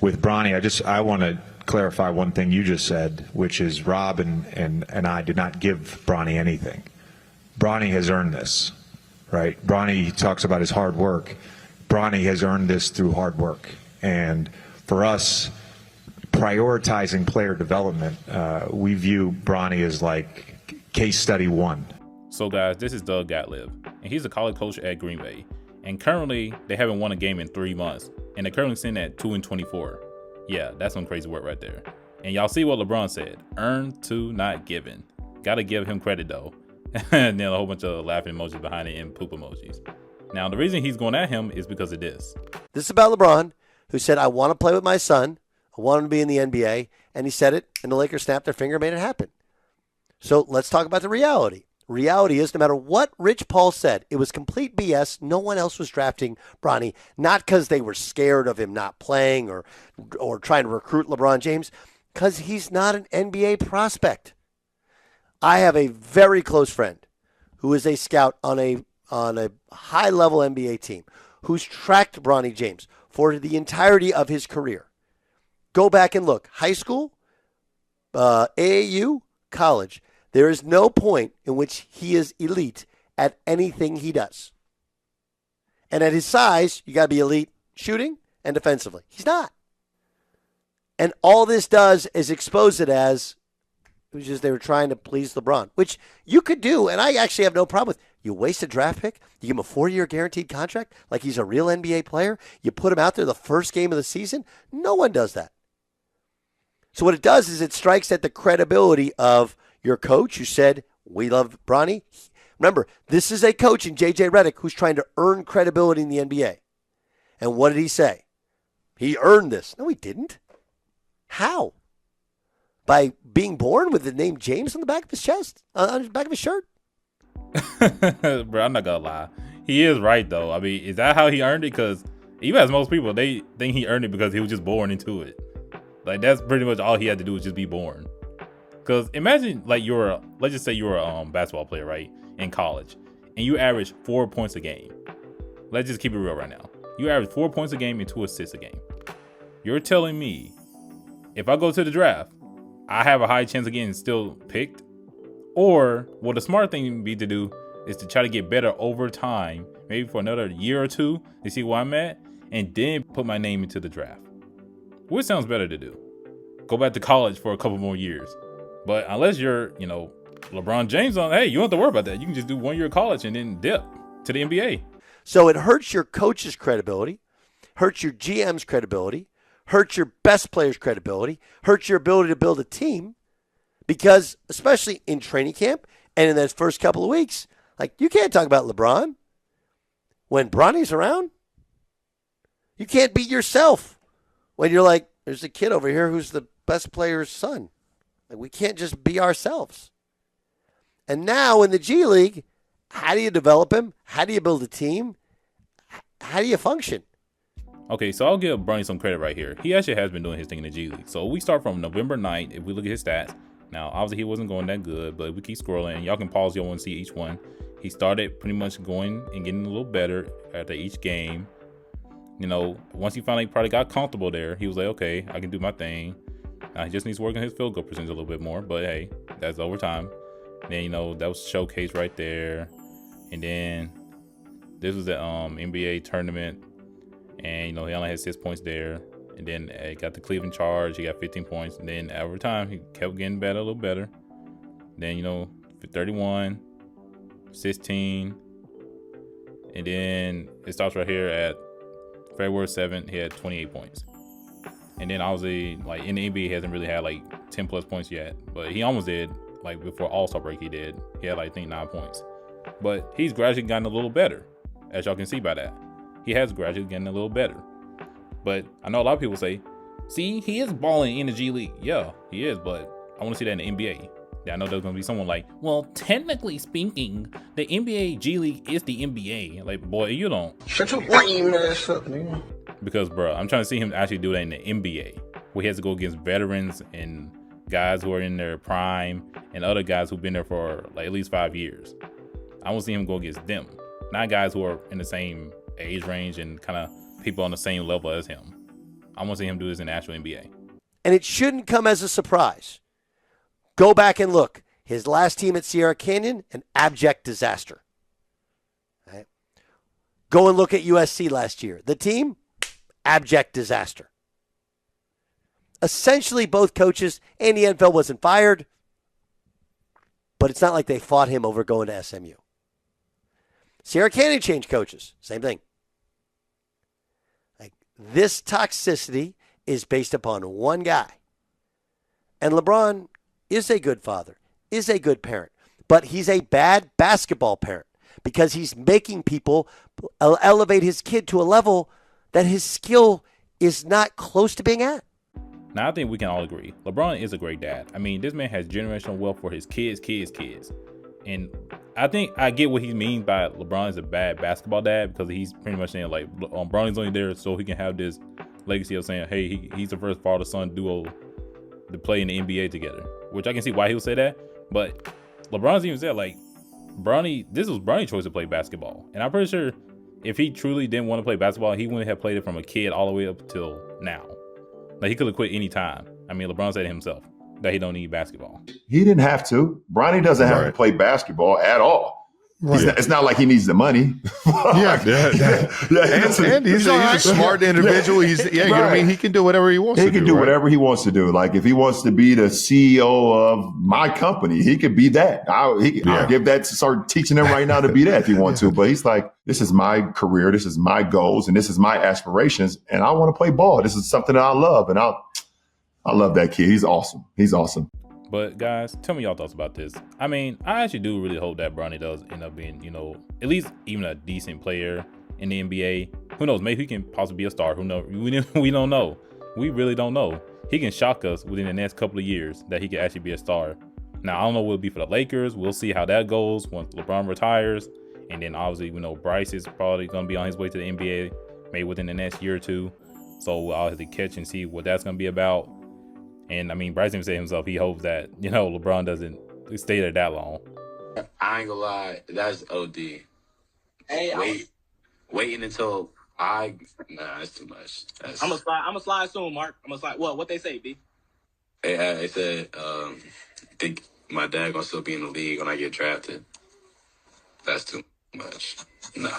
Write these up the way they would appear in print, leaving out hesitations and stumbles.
with Bronny, I want to clarify one thing you just said, which is Rob and I did not give Bronny anything. Bronny has earned this, right? Bronny talks about his hard work. Bronny has earned this through hard work. And for us, prioritizing player development, we view Bronny as like case study one. So guys, this is Doug Gottlieb, and he's a college coach at Green Bay. And currently, they haven't won a game in 3 months, and they're currently sitting at 2-24. Yeah, that's some crazy work right there. And y'all see what LeBron said: earned to not given. Gotta give him credit though. And then a whole bunch of laughing emojis behind it and poop emojis. Now, the reason he's going at him is because of this. This is about LeBron, who said, I want to play with my son. I want him to be in the NBA. And he said it, and the Lakers snapped their finger and made it happen. So let's talk about the reality. Reality is, no matter what Rich Paul said, it was complete BS. No one else was drafting Bronny, not because they were scared of him not playing or trying to recruit LeBron James, because he's not an NBA prospect. I have a very close friend who is a scout on a high-level NBA team who's tracked Bronny James for the entirety of his career. Go back and look. High school, AAU, college. There is no point in which he is elite at anything he does. And at his size, you got to be elite shooting and defensively. He's not. And all this does is expose it as it was just they were trying to please LeBron, which you could do, and I actually have no problem with. You waste a draft pick, you give him a 4-year guaranteed contract like he's a real NBA player, you put him out there the first game of the season. No one does that. So what it does is it strikes at the credibility of your coach who said, we love Bronny. Remember, this is a coach in J.J. Redick who's trying to earn credibility in the NBA. And what did he say? He earned this. No, he didn't. How? By being born with the name James on the back of his chest? On the back of his shirt? Bro, I'm not gonna lie. He is right though. I mean, is that how he earned it? Because even as most people, they think he earned it because he was just born into it. Like, that's pretty much all he had to do was just be born. Because imagine, like, let's just say you're a basketball player, right, in college, and you average 4 points a game. Let's just keep it real right now. You average 4 points a game and 2 assists a game. You're telling me if I go to the draft, I have a high chance of getting still picked? Or what the smart thing would be to do is to try to get better over time, maybe for another year or two to see where I'm at, and then put my name into the draft. Which sounds better to do? Go back to college for a couple more years. But unless you're, LeBron James hey, you don't have to worry about that. You can just do 1 year of college and then dip to the NBA. So it hurts your coach's credibility, hurts your GM's credibility, hurts your best player's credibility, hurts your ability to build a team. Because, especially in training camp and in those first couple of weeks, like, you can't talk about LeBron when Bronny's around. You can't be yourself when you're like, there's a kid over here who's the best player's son. Like, we can't just be ourselves. And now in the G League, how do you develop him? How do you build a team? How do you function? Okay, so I'll give Bronny some credit right here. He actually has been doing his thing in the G League. So we start from November 9th. If we look at his stats, now obviously he wasn't going that good, but we keep scrolling. Y'all can pause y'all want to see each one. He started pretty much going and getting a little better after each game. Once he finally probably got comfortable there, he was like, okay, I can do my thing. He just needs to work on his field goal percentage a little bit more, but hey, that's over time. Then, that was showcase right there. And then this was the NBA tournament, and, he only had 6 points there. And then he got the Cleveland Charge. He got 15 points. And then over time, he kept getting better, a little better. Then, 31, 16. And then it starts right here at February 7th. He had 28 points. And then obviously, like, in the NBA, he hasn't really had like 10 plus points yet. But he almost did. Like, before All-Star break, he did. He had, like, I think 9 points. But he's gradually gotten a little better, as y'all can see by that. He has gradually gotten a little better. But I know a lot of people say, see, he is balling in the G League. Yeah, he is, but I want to see that in the NBA. Yeah, I know there's going to be someone like, well, technically speaking, the NBA G League is the NBA. Like, boy, you don't. Shut your lame ass up, man. Because, bro, I'm trying to see him actually do that in the NBA, where he has to go against veterans and guys who are in their prime and other guys who've been there for like at least 5 years. I want to see him go against them, not guys who are in the same age range and kind of people on the same level as him. I want to see him do this in the actual NBA. And it shouldn't come as a surprise. Go back and look. His last team at Sierra Canyon, an abject disaster. Right? Go and look at USC last year. The team, abject disaster. Essentially, both coaches, Andy Enfield wasn't fired, but it's not like they fought him over going to SMU. Sierra Canyon changed coaches. Same thing. Like, this toxicity is based upon one guy. And LeBron is a good father, is a good parent, but he's a bad basketball parent because he's making people elevate his kid to a level that his skill is not close to being at. Now, I think we can all agree, LeBron is a great dad. I mean, this man has generational wealth for his kids. And I think I get what he means by LeBron is a bad basketball dad, because he's pretty much saying, like, Bronny's only there so he can have this legacy of saying, hey, he's the first father-son duo to play in the NBA together, which I can see why he would say that. But LeBron's even said, like, this was Bronny's choice to play basketball. And I'm pretty sure if he truly didn't want to play basketball, he wouldn't have played it from a kid all the way up till now. Like, he could have quit any time. I mean, LeBron said it himself that he don't need basketball. He didn't have to. Bronny doesn't have to play basketball at all. Right. It's not like he needs the money. And he's a smart individual. He's you know what I mean? He can do whatever he wants to do. He can do whatever he wants to do. Like, if he wants to be the CEO of my company, he could be that. I'll give that, start teaching him right now to be that if he wants to. But he's like, this is my career, this is my goals, and this is my aspirations, and I want to play ball. This is something that I love, and I love that kid. He's awesome. He's awesome. But guys, tell me y'all thoughts about this. I mean, I actually do really hope that Bronny does end up being, at least even a decent player in the NBA. Who knows? Maybe he can possibly be a star. Who knows? We don't know. We really don't know. He can shock us within the next couple of years that he can actually be a star. Now, I don't know what it'll be for the Lakers. We'll see how that goes once LeBron retires. And then obviously, Bryce is probably going to be on his way to the NBA maybe within the next year or two. So I'll have to catch and see what that's going to be about. And I mean, Bryce even said himself, he hopes that, LeBron doesn't stay there that long. I ain't gonna lie, that's OD. Hey, waiting until nah, that's too much. I'm gonna slide soon, Mark. I'm gonna slide. What they say, B? They said, think my dad gonna still be in the league when I get drafted. That's too much. No.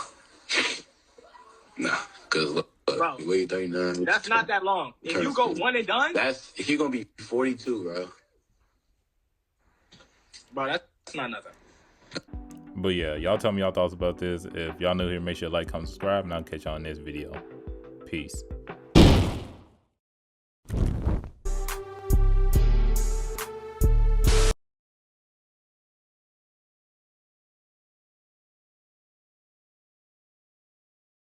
Cause look, Bro, wait 39. that's not that long. If you go one and done, He gonna be 42, bro. Bro, that's not nothing. But yeah, y'all tell me y'all thoughts about this. If y'all new here, make sure to like, comment, subscribe, and I'll catch y'all in this video. Peace.